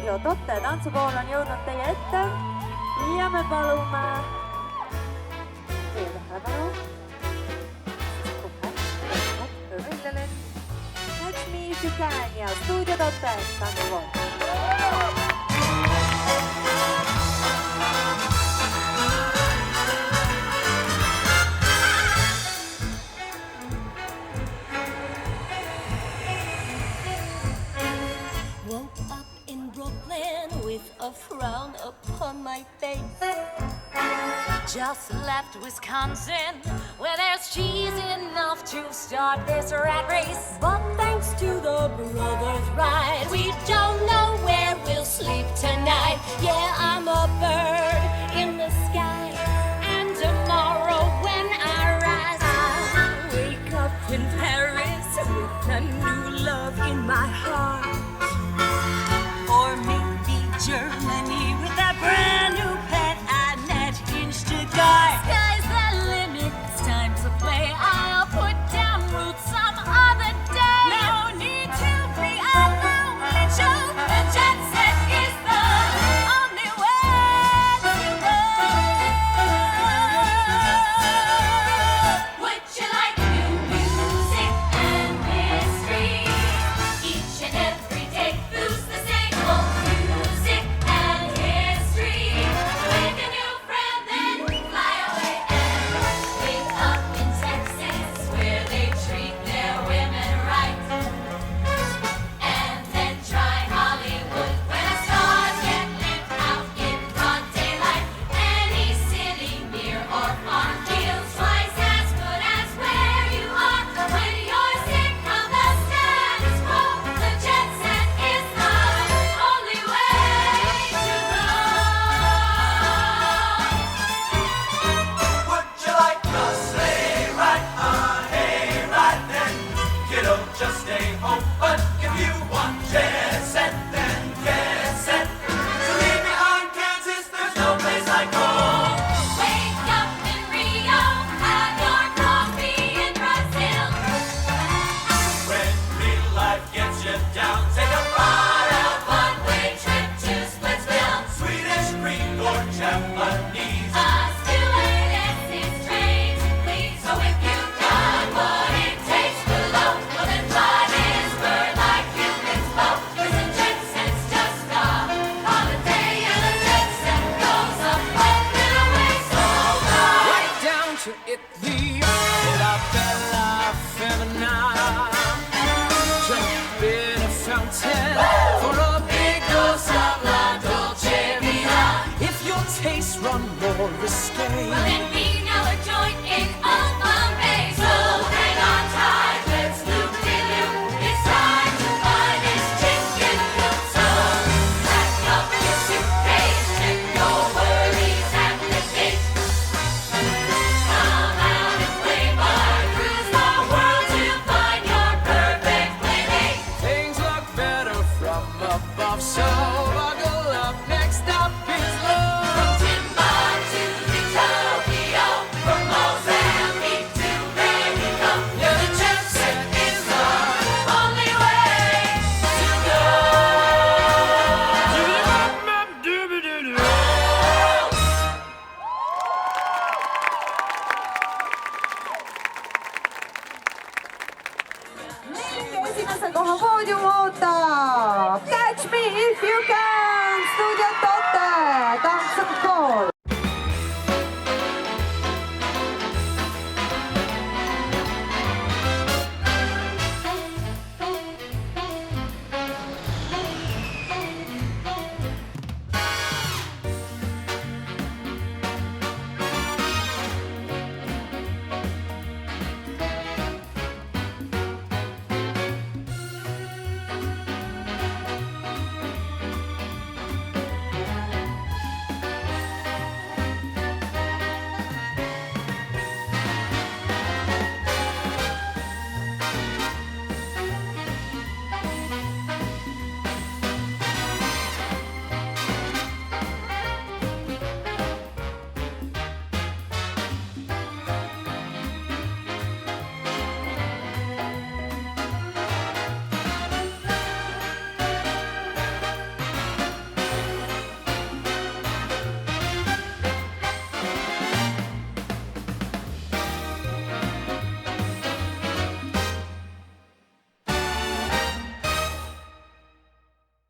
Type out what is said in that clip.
Studio tantsukool on jõudnud teie ette ja me palume teie tähelepanu. Catch Me If You Can ja Studio tantsukool. With a frown upon my face. Just left Wisconsin, where there's cheese enough to start this rat race. But thanks to the brothers' ride, we don't know where we'll sleep tonight. Yeah, I'm a bird in the sky, and tomorrow when I rise, I'll wake up in Paris with a new love in my heart. Or maybe Germany with that brand new pet I met in Stuttgart. Sky's the limit, it's time to play. I'll put down roots some other day. No need to be a lonely Joe. The jet set is the only way to go. Would you like new music and history? Each and every day boost the same old music and history. Make a new friend, then fly away and wake up in Texas, where they treat their women right. And then try Hollywood, where the stars get lit out in broad daylight. Any city near or far feels twice as good as where you are. When you're sick of the status quo, the jet set is the only way to go. Would you like a sleigh ride, a hayride? Then, kiddo, just stay home. But if you want jet set, then get set. So leave behind Kansas, there's no place like home. Wake up in Rio, have your coffee in Brazil. When real life gets you down, take a ride out One-way trip to Splitsville. Swedish, Greek, or Japanese. A stewardess is trained to please. So if you've got what it takes below, well then fly this bird like you can flow. 'Cause the jet set's just a holiday, and the jet set goes up and away. So fly. Right down to Italy, la bella femina. Jump in a fountain for a big dose of la dolce vita. If your tastes run more risque, Then we know a joint in Old Bombay. So hang on tight, let's loop-de-loop. It's time to buy this chicken coop. So pack up your suitcase, check your worries at the gate. Come out and play by, cruise the world to find your perfect playmate. things look better from above. So buckle up, next stop is love. From Timbuktu to Tokyo, from Mozambique to Mexico. Yeah, the jet set is the Only way to go. Esimese koha poodium ootab Catch Me If You Can!